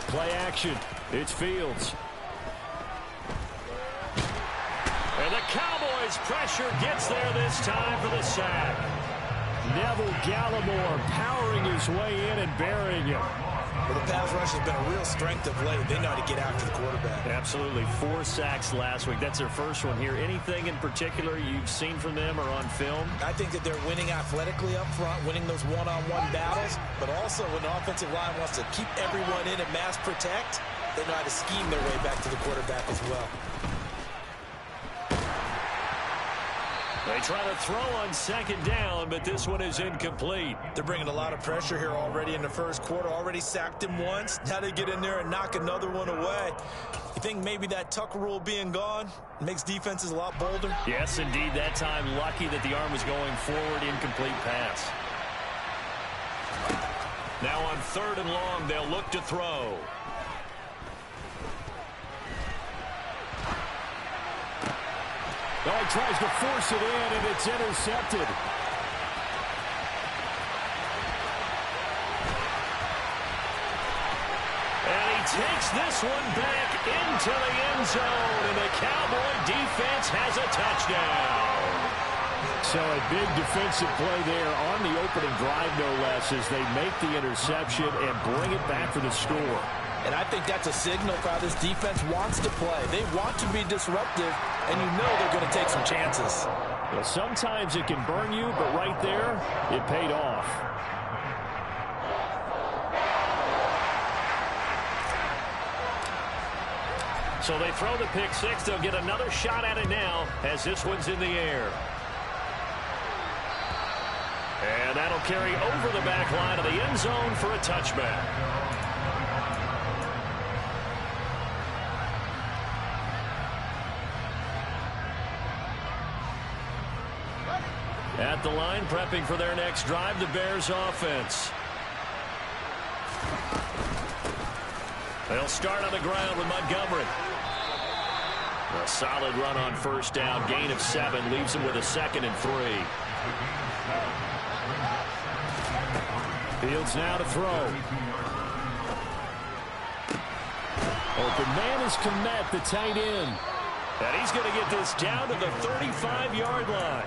Play action. It's Fields. And the Cowboys' pressure gets there this time for the sack. Neville Gallimore powering his way in and burying him. Well, the pass rush has been a real strength of late. They know how to get after the quarterback. Absolutely. 4 sacks last week. That's their first one here. Anything in particular you've seen from them or on film? I think that they're winning athletically up front, winning those one-on-one battles, but also when the offensive line wants to keep everyone in and mass protect, they know how to scheme their way back to the quarterback as well. They try to throw on second down, but this one is incomplete. They're bringing a lot of pressure here already in the first quarter. Already sacked him once. Now they get in there and knock another one away. You think maybe that Tucker rule being gone makes defenses a lot bolder? Yes, indeed. That time, lucky that the arm was going forward. Incomplete pass. Now on 3rd and long, they'll look to throw. Oh, he tries to force it in, and it's intercepted. And he takes this one back into the end zone, and the Cowboy defense has a touchdown. So a big defensive play there on the opening drive, no less, as they make the interception and bring it back for the score. And I think that's a signal for how this defense wants to play. They want to be disruptive, and you know they're going to take some chances. Well, sometimes it can burn you, but right there, it paid off. So they throw the pick six. They'll get another shot at it now as this one's in the air. And that'll carry over the back line of the end zone for a touchback. At the line, prepping for their next drive, the Bears offense. They'll start on the ground with Montgomery. A solid run on first down. Gain of 7 leaves him with a 2nd and 3. Fields now to throw. Open man is Kmet, the tight end. And he's going to get this down to the 35-yard line.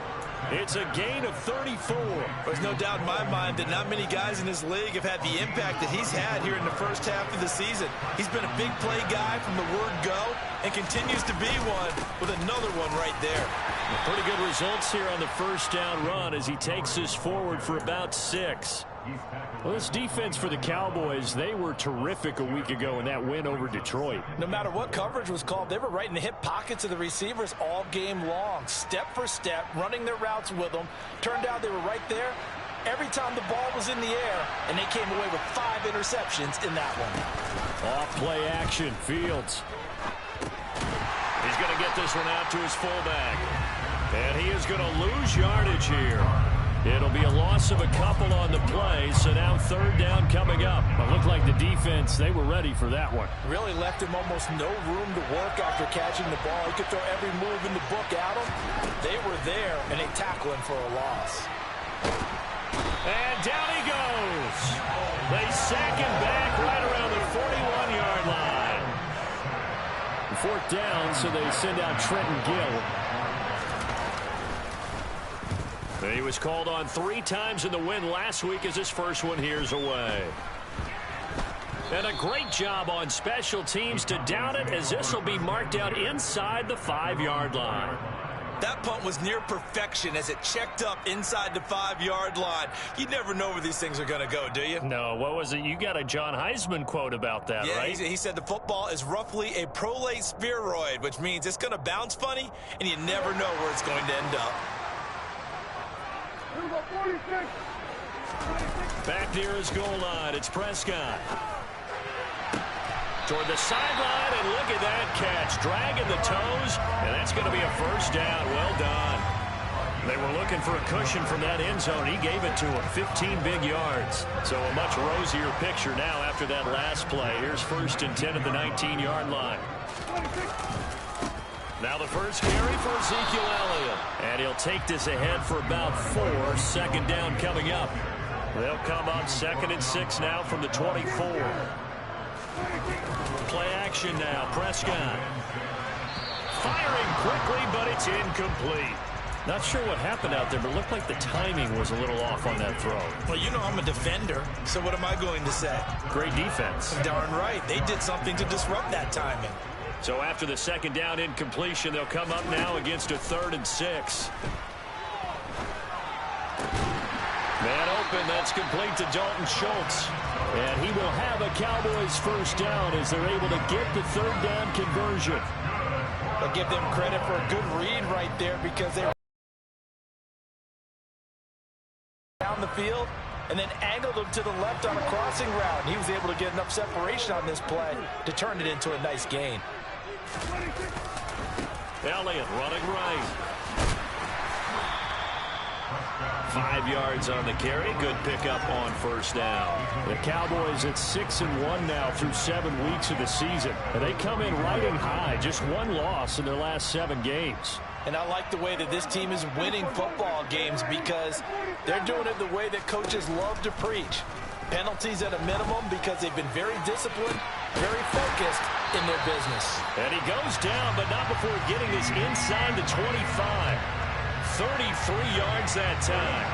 It's a gain of 34. There's no doubt in my mind that not many guys in this league have had the impact that he's had here in the first half of the season. He's been a big play guy from the word go and continues to be one with another one right there. Pretty good results here on the first down run as he takes this forward for about 6. Well, this defense for the Cowboys, they were terrific a week ago in that win over Detroit. No matter what coverage was called, they were right in the hip pockets of the receivers all game long, step for step, running their routes with them. Turned out they were right there every time the ball was in the air, and they came away with 5 interceptions in that one. Off play action, Fields. He's going to get this one out to his fullback. And he is going to lose yardage here. It'll be a loss of a couple on the play, so now 3rd down coming up. It looked like the defense, they were ready for that one. Really left him almost no room to work after catching the ball. He could throw every move in the book at him. They were there, and they tackle him for a loss. And down he goes. They sack him back right around the 41-yard line. 4th down, so they send out Trenton Gill. He was called on 3 times in the win last week as his first one here's away. And a great job on special teams to down it as this will be marked out inside the 5-yard line. That punt was near perfection as it checked up inside the 5-yard line. You never know where these things are going to go, do you? No, what was it? You got a John Heisman quote about that, yeah, right? He said the football is roughly a prolate spheroid, which means it's going to bounce funny, and you never know where it's going to end up. Back near his goal line, it's Prescott. Toward the sideline, and look at that catch. Dragging the toes, and that's going to be a first down. Well done. They were looking for a cushion from that end zone. He gave it to him, 15 big yards. So a much rosier picture now after that last play. Here's 1st and 10 at the 19-yard line. Now the first carry for Ezekiel Elliott. And he'll take this ahead for about 4. 2nd down coming up. They'll come up 2nd and 6 now from the 24. Play action now. Prescott. Firing quickly, but it's incomplete. Not sure what happened out there, but it looked like the timing was a little off on that throw. Well, you know I'm a defender, so what am I going to say? Great defense. Darn right. They did something to disrupt that timing. So after the second down incompletion, they'll come up now against a 3rd and 6. Man open, that's complete to Dalton Schultz. And he will have a Cowboys first down as they're able to get the 3rd down conversion. I'll give them credit for a good read right there because they down the field and then angled him to the left on a crossing route. He was able to get enough separation on this play to turn it into a nice gain. Elliott running right. 5 yards on the carry. Good pickup on first down. The Cowboys at 6-1 now through 7 weeks of the season. And they come in riding high. Just 1 loss in their last 7 games. And I like the way that this team is winning football games because they're doing it the way that coaches love to preach. Penalties at a minimum because they've been very disciplined, very focused in their business. And he goes down, but not before getting this inside the 25. 33 yards that time.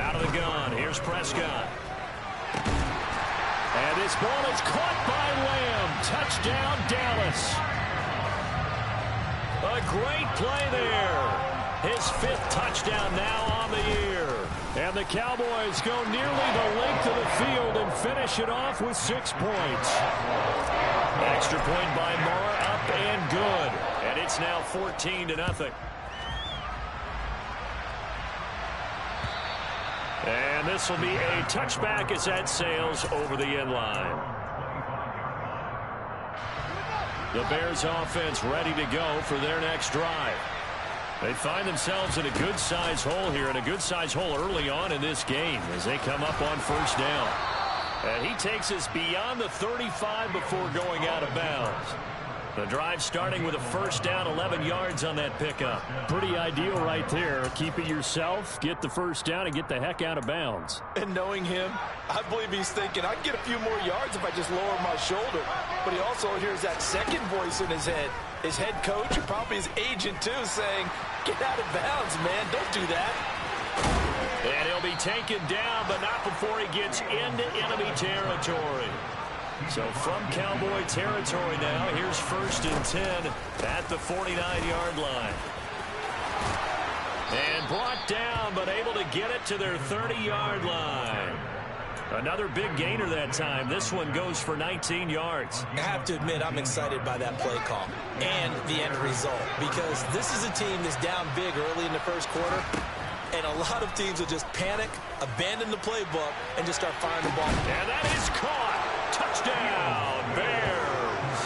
Out of the gun. Here's Prescott. And this ball is caught by Lamb. Touchdown, Dallas. A great play there. His 5th touchdown now on the year. And the Cowboys go nearly the length of the field and finish it off with 6 points. Extra point by Moore, up and good. And it's now 14-0. And this will be a touchback as that sails over the end line. The Bears offense ready to go for their next drive. They find themselves in a good-sized hole here, and a good-sized hole early on in this game as they come up on first down. And he takes us beyond the 35 before going out of bounds. The drive starting with a first down, 11 yards on that pickup. Pretty ideal right there. Keep it yourself, get the first down, and get the heck out of bounds. And knowing him, I believe he's thinking, I can get a few more yards if I just lower my shoulder. But he also hears that second voice in his head. His head coach and probably his agent, too, saying, get out of bounds, man. Don't do that. And he'll be taken down, but not before he gets into enemy territory. So from Cowboy territory now, here's 1st and 10 at the 49-yard line. And brought down, but able to get it to their 30-yard line. Another big gainer that time. This one goes for 19 yards. I have to admit, I'm excited by that play call and the end result because this is a team that's down big early in the first quarter, and a lot of teams will just panic, abandon the playbook, and just start firing the ball. And that is caught. Touchdown, Bears.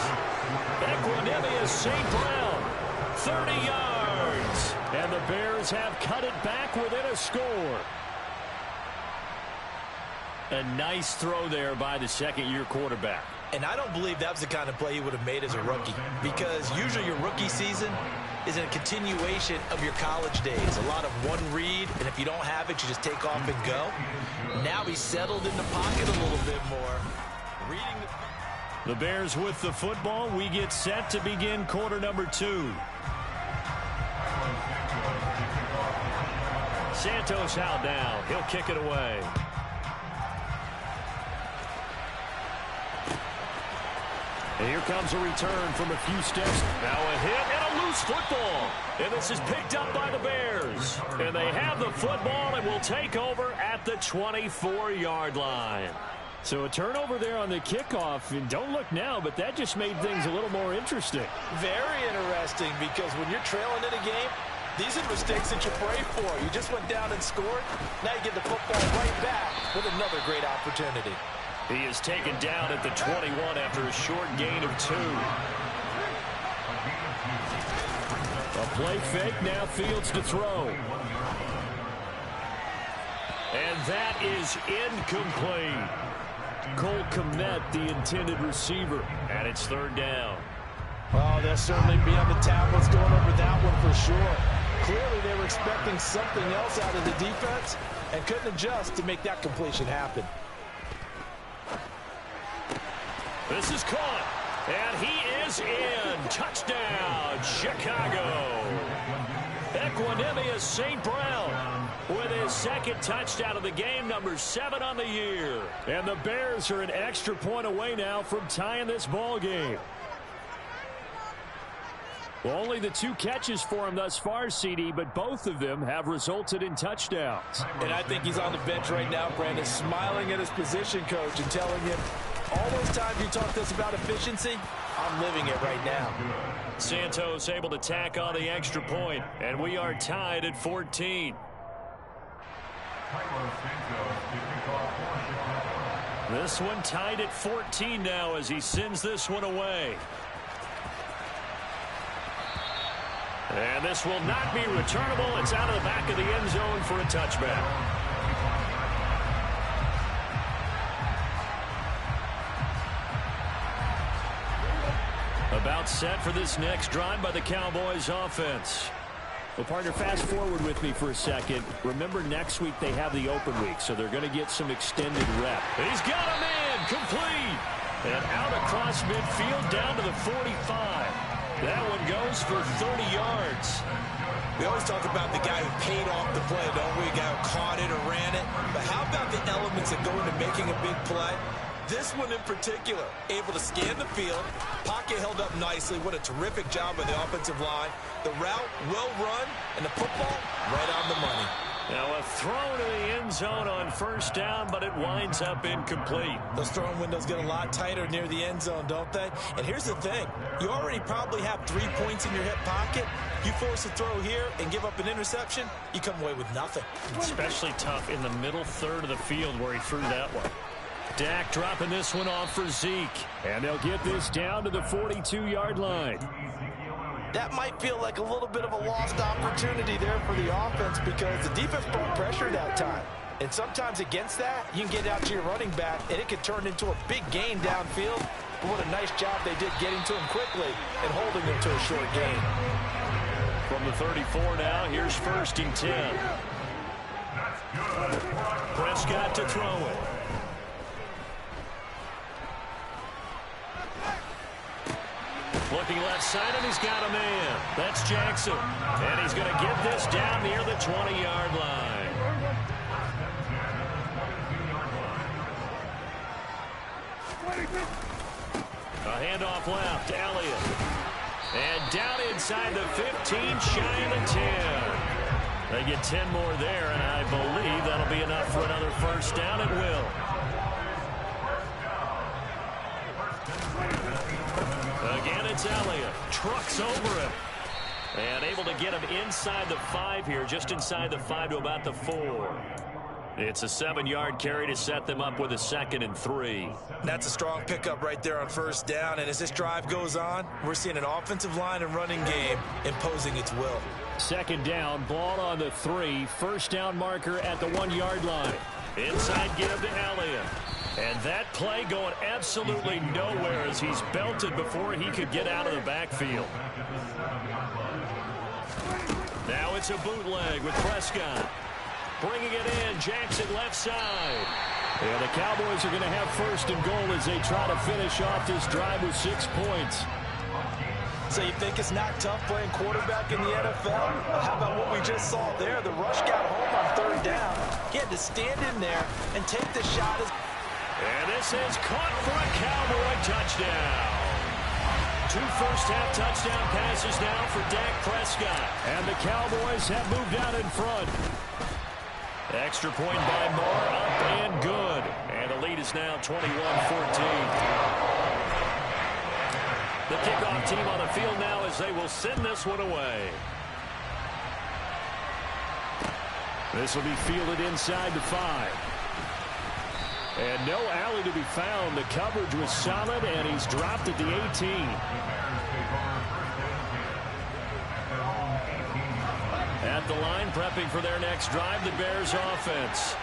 Equanimeous St. Brown, 30 yards. And the Bears have cut it back within a score. A nice throw there by the second-year quarterback. And I don't believe that was the kind of play he would have made as a rookie because usually your rookie season is a continuation of your college days. A lot of one read, and if you don't have it, you just take off and go. Now he's settled in the pocket a little bit more. The Bears with the football. We get set to begin quarter number 2. Santos out now. He'll kick it away. And here comes a return from a few steps. Now a hit and a loose football. And this is picked up by the Bears. And they have the football and will take over at the 24-yard line. So a turnover there on the kickoff, and don't look now, but that just made things a little more interesting. Very interesting, because when you're trailing in a game, these are mistakes that you pray for. You just went down and scored. Now you get the football right back with another great opportunity. He is taken down at the 21 after a short gain of 2. A play fake, now Fields to throw. And that is incomplete. Cole Kmet, the intended receiver, and it's 3rd down. Oh, they'll certainly be on the tablets going over that one for sure. Clearly, they were expecting something else out of the defense and couldn't adjust to make that completion happen. This is caught, and he is in. Touchdown, Chicago. Equanimeous St. Brown with his second touchdown of the game, number 7 on the year. And the Bears are an extra point away now from tying this ball game. Well, only the 2 catches for him thus far, CD, but both of them have resulted in touchdowns. And I think he's on the bench right now, Brandon, smiling at his position coach and telling him, all those times you talked to us about efficiency, I'm living it right now. Santos able to tack on the extra point, and we are tied at 14. This one tied at 14 now as he sends this one away. And this will not be returnable. It's out of the back of the end zone for a touchback. About set for this next drive by the Cowboys offense. Well, partner, fast forward with me for a second. Remember, next week they have the open week, so they're going to get some extended rep. He's got a man complete. And out across midfield down to the 45. That one goes for 30 yards. We always talk about the guy who paid off the play, don't we? A guy who caught it or ran it. But how about the elements that go into making a big play? This one in particular, able to scan the field, pocket held up nicely. What a terrific job by the offensive line. The route, well run, and the football, right on the money. Now a throw to the end zone on first down, but it winds up incomplete. Those throwing windows get a lot tighter near the end zone, don't they? And here's the thing. You already probably have 3 points in your hip pocket. You force a throw here and give up an interception, you come away with nothing. Especially tough in the middle third of the field where he threw that one. Dak dropping this one off for Zeke. And they'll get this down to the 42-yard line. That might feel like a little bit of a lost opportunity there for the offense because the defense brought pressure that time. And sometimes against that, you can get out to your running back, and it could turn into a big gain downfield. But what a nice job they did getting to him quickly and holding him to a short gain. From the 34 now, here's 1st and 10. Prescott to throw it. Looking left side, and he's got a man. That's Jackson. And he's going to get this down near the 20-yard line. A handoff left, Elliott. And down inside the 15, shy of the 10. They get 10 more there, and I believe that'll be enough for another first down. It will. Again, it's Elliott. Trucks over him. And able to get him inside the 5 here, just inside the 5 to about the 4. It's a 7-yard carry to set them up with a 2nd and 3. That's a strong pickup right there on first down. And as this drive goes on, we're seeing an offensive line and running game imposing its will. 2nd down, ball on the 3. First down marker at the 1-yard line. Inside give to Elliott. And that play going absolutely nowhere as he's belted before he could get out of the backfield. Now it's a bootleg with Prescott. Bringing it in, Jackson left side. And the Cowboys are going to have 1st and goal as they try to finish off this drive with 6 points. So you think it's not tough playing quarterback in the NFL? How about what we just saw there? The rush got home on 3rd down. He had to stand in there and take the shot. And this is caught for a Cowboy touchdown. 2 first-half touchdown passes now for Dak Prescott. And the Cowboys have moved out in front. Extra point by Moore, up and good. And the lead is now 21-14. The kickoff team on the field now as they will send this one away. This will be fielded inside the 5. And no alley to be found. The coverage was solid, and he's dropped at the 18. At the line, prepping for their next drive, the Bears offense.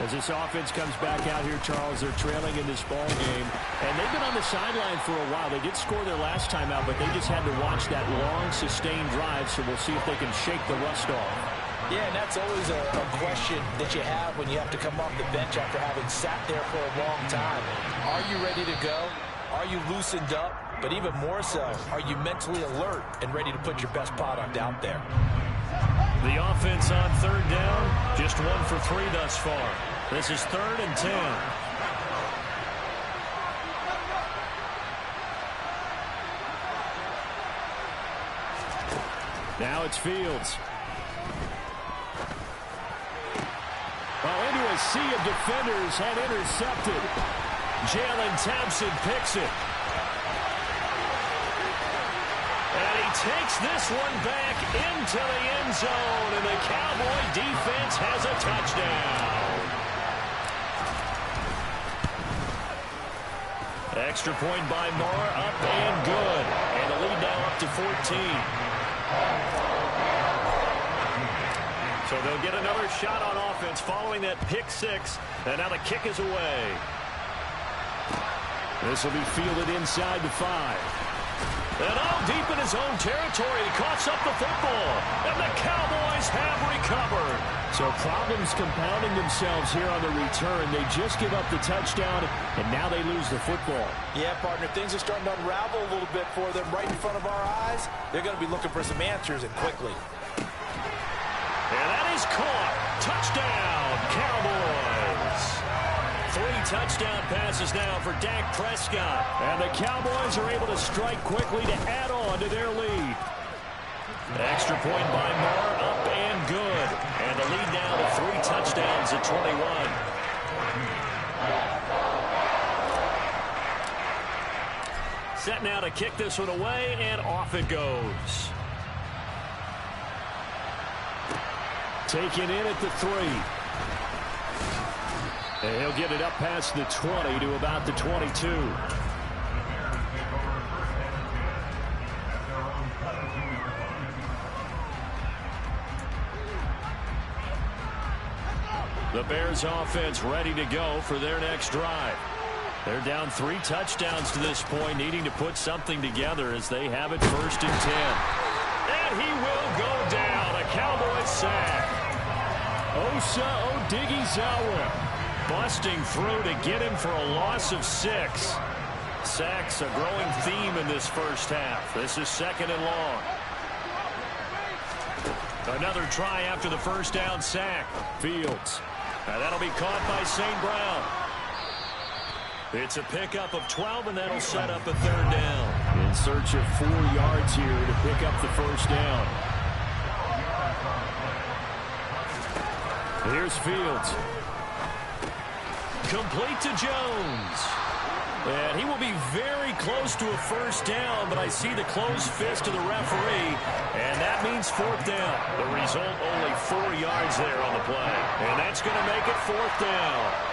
As this offense comes back out here, Charles, they're trailing in this ball game. And they've been on the sideline for a while. They did score their last time out, but they just had to watch that long, sustained drive, so we'll see if they can shake the rust off. Yeah, and that's always a question that you have when you have to come off the bench after having sat there for a long time. Are you ready to go? Are you loosened up? But even more so, are you mentally alert and ready to put your best product out there? The offense on third down, just 1 for 3 thus far. This is 3rd and 10. Now it's Fields. Well, into a sea of defenders and intercepted. Jalen Thompson picks it. And he takes this one back into the end zone, and the Cowboy defense has a touchdown. Extra point by Moore, up and good. And the lead now up to 14. So they'll get another shot on offense following that pick 6, and now the kick is away. This will be fielded inside the 5. And deep in his own territory, he coughs up the football. And the Cowboys have recovered. So problems compounding themselves here on the return. They just give up the touchdown, and now they lose the football. Yeah, partner, things are starting to unravel a little bit for them right in front of our eyes. They're going to be looking for some answers, and quickly. And that is caught. Touchdown, Cowboys. 3 touchdown passes now for Dak Prescott. And the Cowboys are able to strike quickly to add on to their lead. Extra point by Moore, up and good. And the lead now to 3 touchdowns at 21. Set now to kick this one away, and off it goes. Taken in at the 3. And he'll get it up past the 20 to about the 22. The Bears offense ready to go for their next drive. They're down 3 touchdowns to this point, needing to put something together as they have it 1st and 10. And he will go down. A Cowboys sack. Osa Odighizuwa busting through to get him for a loss of 6. Sacks a growing theme in this first half. This is 2nd and long. Another try after the first down sack. Fields. Now that'll be caught by St. Brown. It's a pickup of 12, and that'll set up a 3rd down. In search of 4 yards here to pick up the first down. Here's Fields. Complete to Jones. And he will be very close to a first down, but I see the closed fist of the referee, and that means 4th down. The result, only 4 yards there on the play. And that's going to make it 4th down.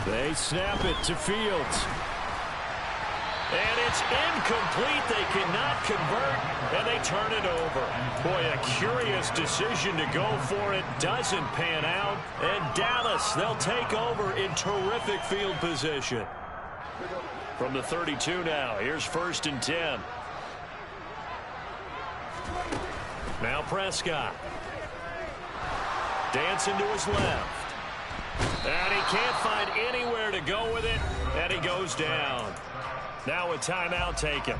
They snap it to Fields. And it's incomplete. They cannot convert, and they turn it over. Boy, a curious decision to go for it. Doesn't pan out. And Dallas, they'll take over in terrific field position. From the 32 now, here's 1st and 10. Now Prescott. Dancing to his left. And he can't find anywhere to go with it, and he goes down. Now a timeout taken.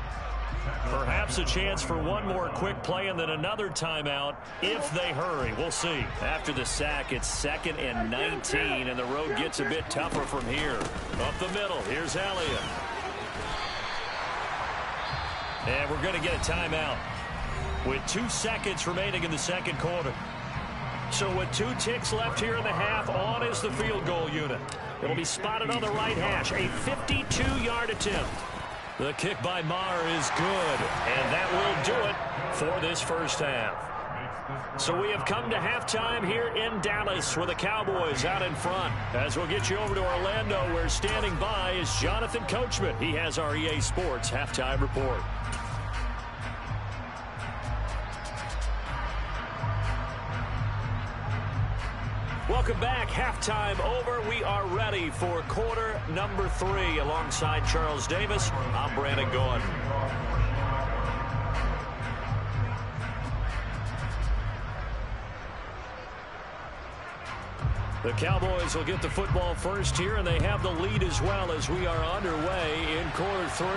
Perhaps a chance for one more quick play and then another timeout if they hurry. We'll see. After the sack, it's 2nd and 19, and the road gets a bit tougher from here. Up the middle, here's Elliott. And we're going to get a timeout with 2 seconds remaining in the 2nd quarter. So with 2 ticks left here in the half, on is the field goal unit. It'll be spotted on the right hash, a 52-yard attempt. The kick by Maher is good, and that will do it for this first half. So we have come to halftime here in Dallas with the Cowboys out in front. As we'll get you over to Orlando, where standing by is Jonathan Coachman. He has our EA Sports halftime report. Welcome back. Halftime over. We are ready for quarter number 3. Alongside Charles Davis, I'm Brandon Gaudin. The Cowboys will get the football first here, and they have the lead as well as we are underway in quarter 3.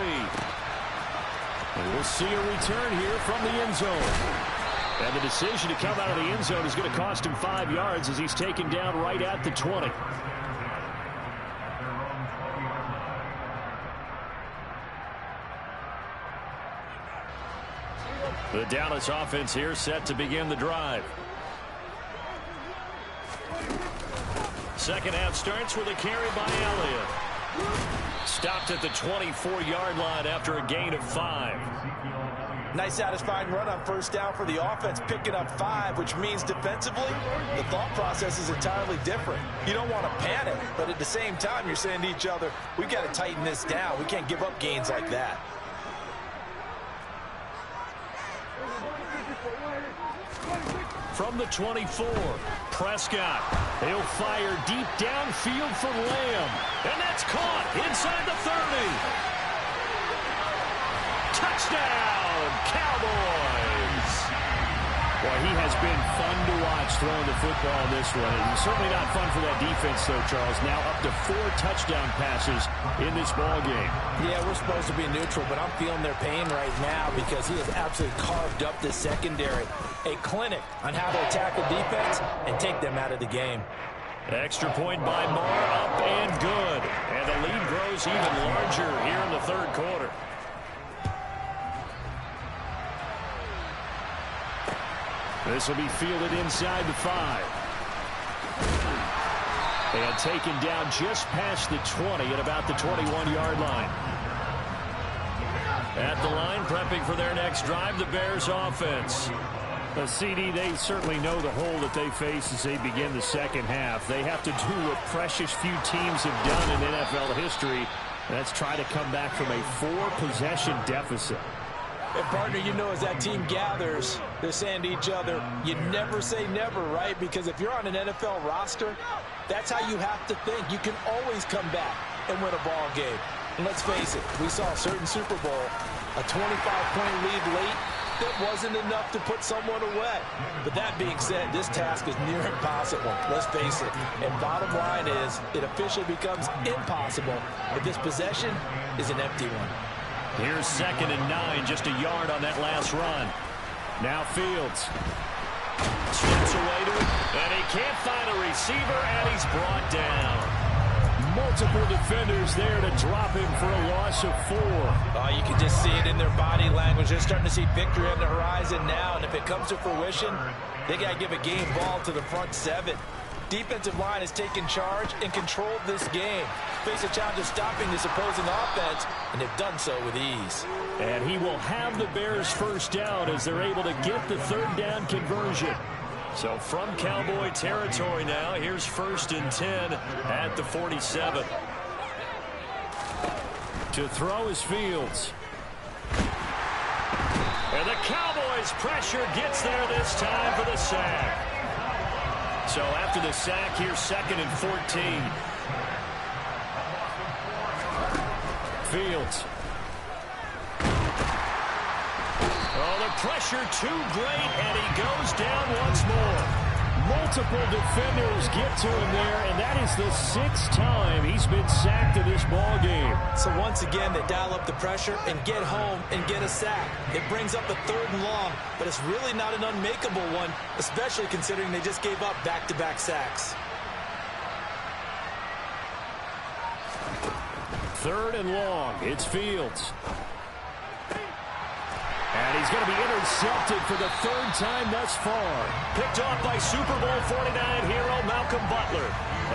And we'll see a return here from the end zone. And the decision to come out of the end zone is going to cost him 5 yards as he's taken down right at the 20. The Dallas offense here set to begin the drive. Second half starts with a carry by Elliott. Stopped at the 24-yard line after a gain of 5. Nice satisfying run on first down for the offense, picking up 5, which means defensively, the thought process is entirely different. You don't want to panic, but at the same time, you're saying to each other, we've got to tighten this down. We can't give up gains like that. From the 24, Prescott. He'll fire deep downfield for Lamb. And that's caught inside the 30. Touchdown, Cowboys! Boy, he has been fun to watch throwing the football in this one. And certainly not fun for that defense, though, Charles. Now up to 4 touchdown passes in this ball game. Yeah, we're supposed to be neutral, but I'm feeling their pain right now because he has absolutely carved up the secondary. A clinic on how to attack the defense and take them out of the game. Extra point by Moore, up and good. And the lead grows even larger here in the third quarter. This will be fielded inside the 5. And taken down just past the 20 at about the 21-yard line. At the line, prepping for their next drive, the Bears offense. CD, they certainly know the hole that they face as they begin the second half. They have to do what precious few teams have done in NFL history. That's try to come back from a 4-possession deficit. And, partner, you know, as that team gathers, they're saying to each other, you never say never, right? Because if you're on an NFL roster, that's how you have to think. You can always come back and win a ball game. And let's face it, we saw a certain Super Bowl, a 25-point lead late, that wasn't enough to put someone away. But that being said, this task is near impossible. Let's face it. And bottom line is, it officially becomes impossible if this possession is an empty one. Here's 2nd and 9, just a yard on that last run. Now Fields. Steps away to it, and he can't find a receiver, and he's brought down. Multiple defenders there to drop him for a loss of 4. Oh, you can just see it in their body language. They're starting to see victory on the horizon now, and if it comes to fruition, they got to give a game ball to the front 7. Defensive line has taken charge and controlled this game. Face a challenge of stopping this opposing offense, and they've done so with ease. And he will have the Bears first down as they're able to get the 3rd down conversion. So from Cowboy territory now, here's 1st and 10 at the 47. To throw is Fields. And the Cowboys pressure gets there this time for the sack. So after the sack, here's 2nd and 14. Fields. Oh, the pressure too great, and he goes down once more. Multiple defenders get to him there, and that is the 6th time he's been sacked in this ball game. So once again, they dial up the pressure and get home and get a sack. It brings up a 3rd and long, but it's really not an unmakeable one, especially considering they just gave up back-to-back sacks. 3rd and long. It's Fields. And he's going to be intercepted for the 3rd time thus far. Picked off by Super Bowl 49 hero Malcolm Butler.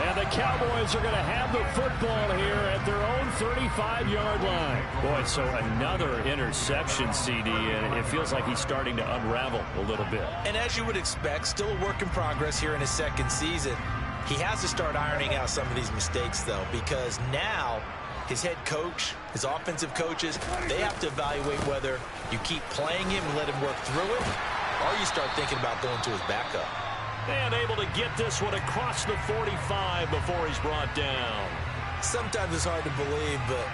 And the Cowboys are going to have the football here at their own 35-yard line. Boy, so another interception, CD, and it feels like he's starting to unravel a little bit. And as you would expect, still a work in progress here in his 2nd season. He has to start ironing out some of these mistakes, though, because now his head coach, his offensive coaches, they have to evaluate whether you keep playing him and let him work through it, or you start thinking about going to his backup. And able to get this one across the 45 before he's brought down. Sometimes it's hard to believe, but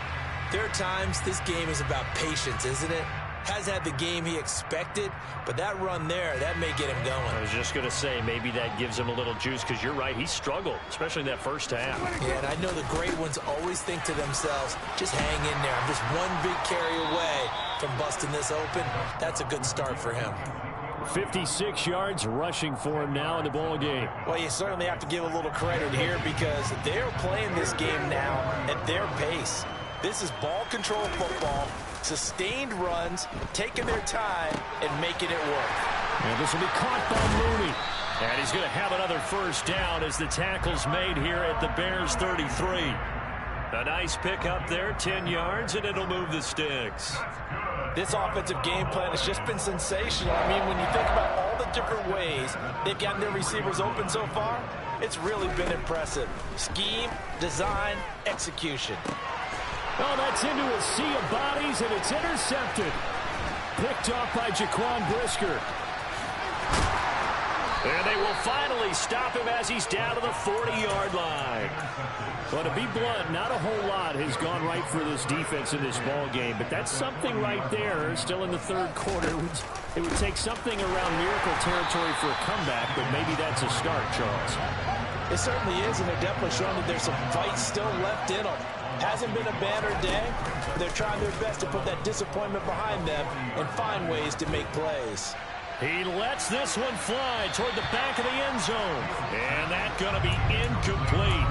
there are times this game is about patience, isn't it? Has had the game he expected, but that run there, that may get him going. I was just going to say, maybe that gives him a little juice, because you're right, he struggled, especially in that first half. Yeah, and I know the great ones always think to themselves, just hang in there. I'm just one big carry away from busting this open. That's a good start for him. 56 yards rushing for him now in the ball game. Well, you certainly have to give a little credit here because they're playing this game now at their pace. This is ball control football, sustained runs, taking their time, and making it work. And this will be caught by Mooney. And he's going to have another first down as the tackle's made here at the Bears 33. A nice pick up there, 10 yards, and it'll move the sticks. This offensive game plan has just been sensational. I mean, when you think about all the different ways they've gotten their receivers open so far, it's really been impressive. Scheme, design, execution. Oh, that's into a sea of bodies, and it's intercepted. Picked off by Jaquan Brisker. And they will finally stop him as he's down to the 40-yard line. Well, to be blunt, not a whole lot has gone right for this defense in this ball game, but that's something right there. Still in the third quarter. It would take something around miracle territory for a comeback, but maybe that's a start, Charles. It certainly is, and they're definitely showing that there's some fight still left in them. Hasn't been a banner day. They're trying their best to put that disappointment behind them and find ways to make plays. He lets this one fly toward the back of the end zone. And that's going to be incomplete.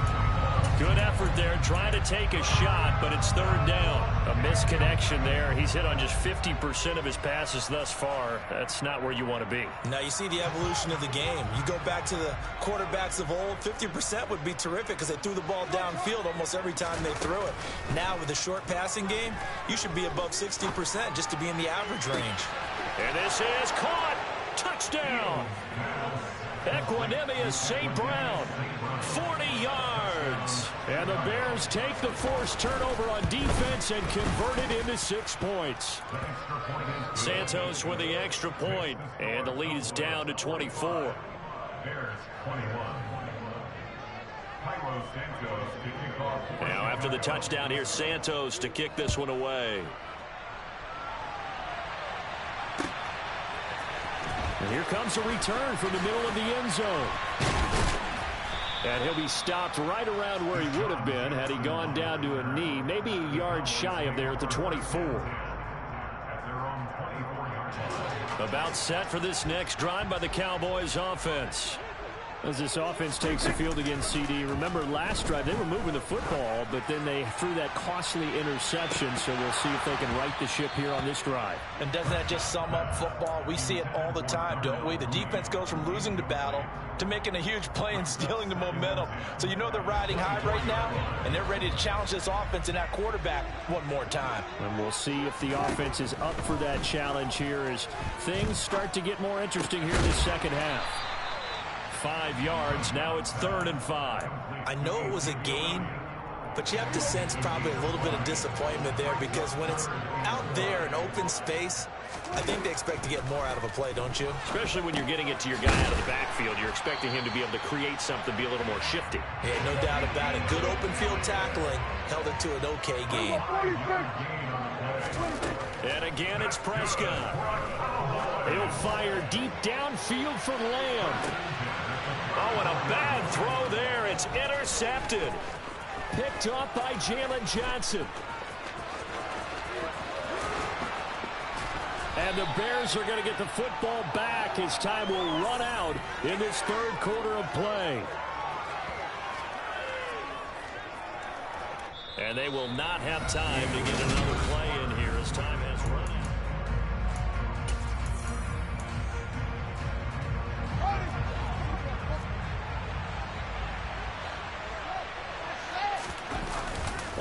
Good effort there, trying to take a shot, but it's third down. A misconnection there. He's hit on just 50% of his passes thus far. That's not where you want to be. Now you see the evolution of the game. You go back to the quarterbacks of old, 50% would be terrific because they threw the ball downfield almost every time they threw it. Now with the short passing game, you should be above 60% just to be in the average range. And this is caught. Touchdown. Equanimous St. Brown. 40 yards. And the Bears take the forced turnover on defense and convert it into 6 points. Santos with the extra point. And the lead is down to 24. Now after the touchdown, here's Santos to kick this one away. And here comes a return from the middle of the end zone. And he'll be stopped right around where he would have been had he gone down to a knee, maybe a yard shy of there at the 24. About set for this next drive by the Cowboys offense. As this offense takes the field against CD. Remember last drive they were moving the football, but then they threw that costly interception, so we'll see if they can right the ship here on this drive. And doesn't that just sum up football? We see it all the time, don't we? The defense goes from losing the battle to making a huge play and stealing the momentum. So you know they're riding high right now, and they're ready to challenge this offense and that quarterback one more time. And we'll see if the offense is up for that challenge here as things start to get more interesting here in the second half. 5 yards. Now it's 3rd and 5. I know it was a gain, but you have to sense probably a little bit of disappointment there because when it's out there in open space, I think they expect to get more out of a play, don't you? Especially when you're getting it to your guy out of the backfield. You're expecting him to be able to create something, be a little more shifty. Yeah, no doubt about it. Good open field tackling held it to an okay gain. And again, it's Prescott. He'll fire deep downfield for Lamb. Oh, and a bad throw there. It's intercepted. Picked off by Jalen Johnson. And the Bears are going to get the football back as time will run out in this third quarter of play. And they will not have time to get another play in here as time has run out.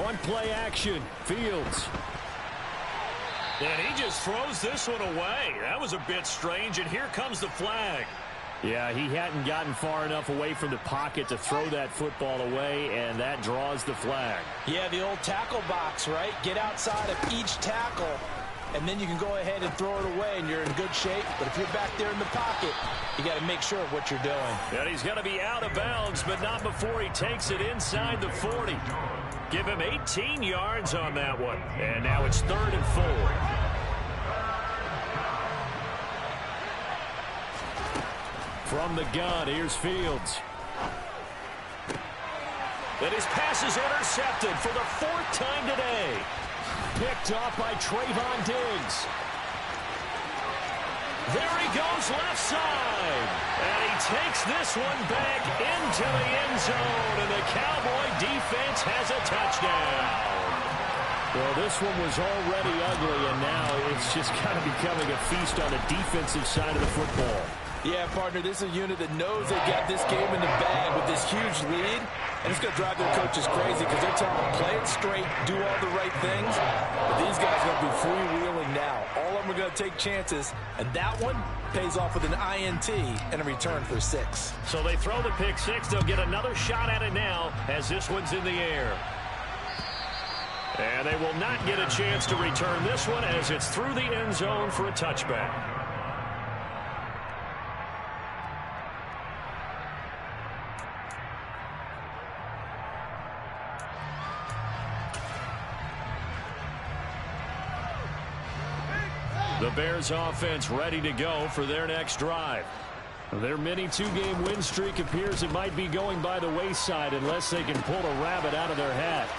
On play action, Fields. And he just throws this one away. That was a bit strange, and here comes the flag. Yeah, he hadn't gotten far enough away from the pocket to throw that football away, and that draws the flag. Yeah, the old tackle box, right? Get outside of each tackle and then you can go ahead and throw it away, and you're in good shape. But if you're back there in the pocket, you got to make sure of what you're doing. And he's going to be out of bounds, but not before he takes it inside the 40. Give him 18 yards on that one. And now it's 3rd and 4. From the gun, here's Fields. And his pass is intercepted for the 4th time today. Picked off by Trayvon Diggs. There he goes left side. And he takes this one back into the end zone. And the Cowboy defense has a touchdown. Well, this one was already ugly, and now it's just kind of becoming a feast on the defensive side of the football. Yeah, partner, this is a unit that knows they got this game in the bag with this huge lead. And it's going to drive their coaches crazy because they're telling them, play it straight, do all the right things. But these guys are going to be freewheeling now. All of them are going to take chances. And that one pays off with an INT and a return for 6. So they throw the pick 6. They'll get another shot at it now as this one's in the air. And they will not get a chance to return this one as it's through the end zone for a touchback. The Bears offense ready to go for their next drive. Their mini 2-game win streak appears it might be going by the wayside unless they can pull a rabbit out of their hat.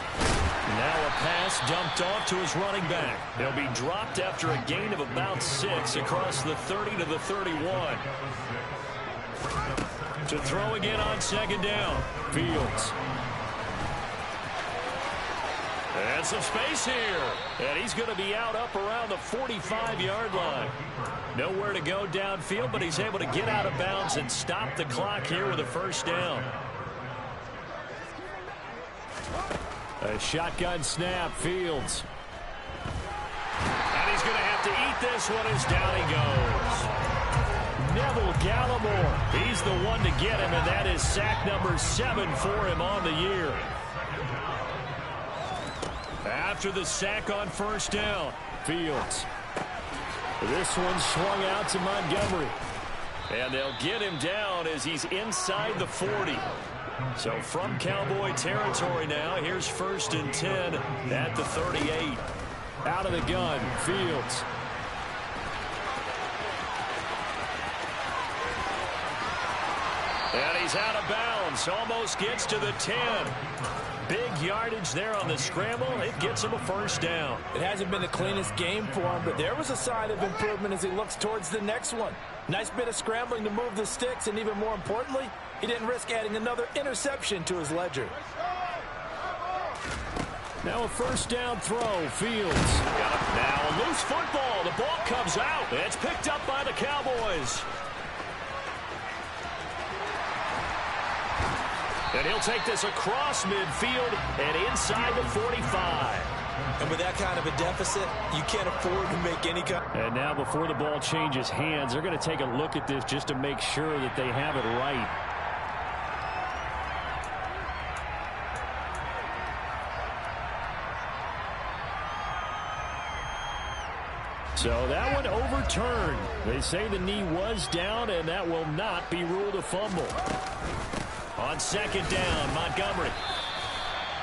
Now a pass dumped off to his running back. He'll be dropped after a gain of about 6 across the 30 to the 31. To throw again on 2nd down. Fields. And some space here. And he's going to be out up around the 45-yard line. Nowhere to go downfield, but he's able to get out of bounds and stop the clock here with a 1st down. A shotgun snap, Fields. And he's going to have to eat this one as down he goes. Neville Gallimore, he's the one to get him, and that is sack number 7 for him on the year. After the sack on 1st down, Fields. This one swung out to Montgomery. And they'll get him down as he's inside the 40. So from Cowboy territory now, here's 1st and 10 at the 38. Out of the gun, Fields. And he's out of bounds, almost gets to the 10. Big yardage there on the scramble. It gets him a 1st down. It hasn't been the cleanest game for him, but there was a sign of improvement as he looks towards the next one. Nice bit of scrambling to move the sticks, and even more importantly, he didn't risk adding another interception to his ledger. Now a 1st down throw, Fields. Now a loose football. The ball comes out. It's picked up by the Cowboys. And he'll take this across midfield and inside the 45. And with that kind of a deficit, you can't afford to make any kind. And now before the ball changes hands, they're going to take a look at this just to make sure that they have it right. So that one overturned. They say the knee was down, and that will not be ruled a fumble. On 2nd down, Montgomery.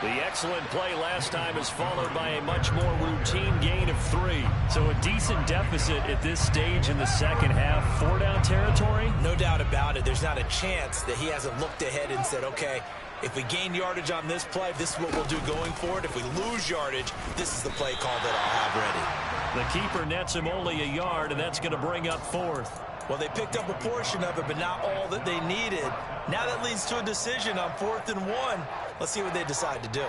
The excellent play last time is followed by a much more routine gain of 3. So a decent deficit at this stage in the second half. 4-down territory? No doubt about it. There's not a chance that he hasn't looked ahead and said, okay, if we gain yardage on this play, this is what we'll do going forward. If we lose yardage, this is the play call that I'll have ready. The keeper nets him only a yard, and that's going to bring up 4th. Well, they picked up a portion of it, but not all that they needed. Now that leads to a decision on 4th and 1. Let's see what they decide to do.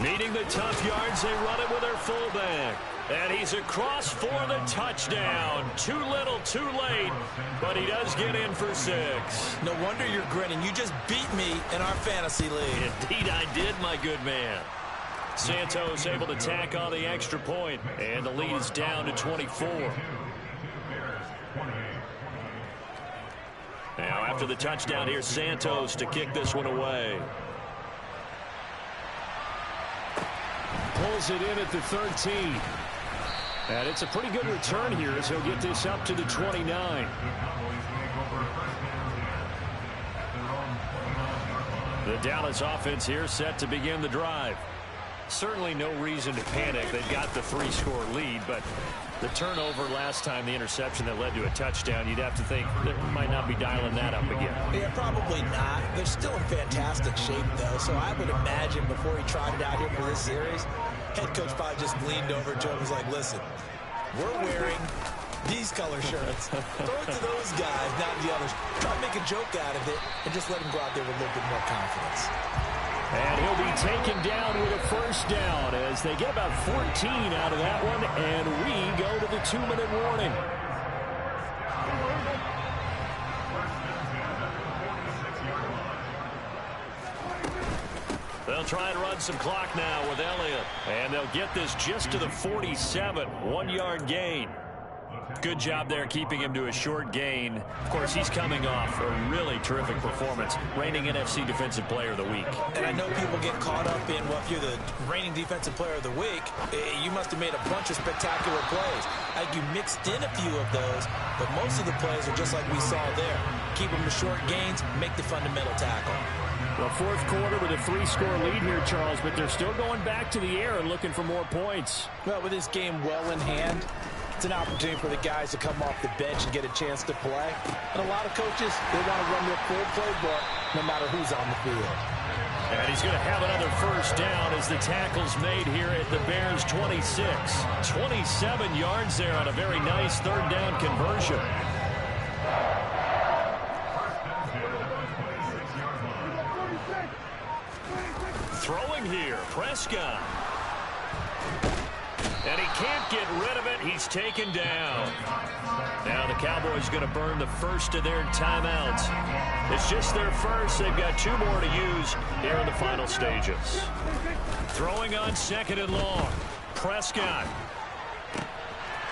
Needing the tough yards, they run it with their fullback. And he's across for the touchdown. Too little, too late, but he does get in for 6. No wonder you're grinning. You just beat me in our fantasy league. Indeed I did, my good man. Santos able to tack on the extra point, and the lead is down to 24. Now after the touchdown, here's Santos to kick this one away. Pulls it in at the 13. And it's a pretty good return here as he'll get this up to the 29. The Dallas offense here set to begin the drive. Certainly no reason to panic. They've got the 3-score lead, but the turnover last time, the interception that led to a touchdown, you'd have to think they might not be dialing that up again. Yeah, probably not. They're still in fantastic shape, though, so I would imagine before he tried it out here for this series, head coach probably just leaned over to him and was like, listen, we're wearing these color shirts. Throw it to those guys, not the others. Try to make a joke out of it and just let them go out there with a little bit more confidence. And he'll be taken down with a first down as they get about 14 out of that one, and we go to the 2-minute warning. They'll try and run some clock now with Elliott. And they'll get this just to the 47, 1-yard gain. Good job there keeping him to a short gain. Of course, he's coming off a really terrific performance, reigning NFC Defensive Player of the Week. And I know people get caught up in, well, if you're the reigning Defensive Player of the Week, you must have made a bunch of spectacular plays. I think you mixed in a few of those, but most of the plays are just like we saw there. Keep them to short gains, make the fundamental tackle. Well, fourth quarter with a 3-score lead here, Charles, but they're still going back to the air and looking for more points. Well, with this game well in hand, it's an opportunity for the guys to come off the bench and get a chance to play. And a lot of coaches, they want to run their full playbook no matter who's on the field. And he's going to have another first down as the tackle's made here at the Bears' 26. 27 yards there on a very nice third down conversion. Throwing here, Prescott. And he can't get rid of it. He's taken down. Now the Cowboys going to burn the first of their timeouts. It's just their first. They've got 2 more to use here in the final stages. Throwing on 2nd and long. Prescott.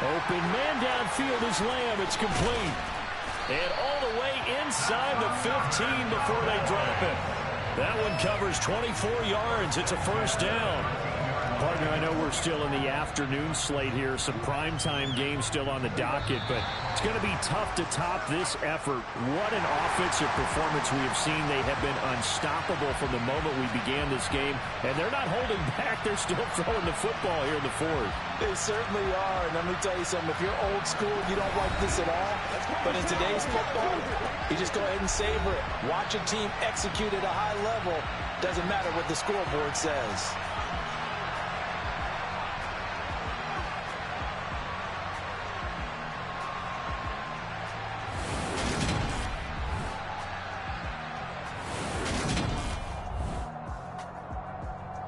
Open man downfield is Lamb. It's complete. And all the way inside the 15 before they drop it. That one covers 24 yards. It's a first down. Partner, I know we're still in the afternoon slate here. Some primetime games still on the docket, but it's going to be tough to top this effort. What an offensive performance we have seen. They have been unstoppable from the moment we began this game, and they're not holding back. They're still throwing the football here in the fourth. They certainly are, and let me tell you something. If you're old school, you don't like this at all. But in today's football, you just go ahead and savor it. Watch a team execute at a high level. Doesn't matter what the scoreboard says.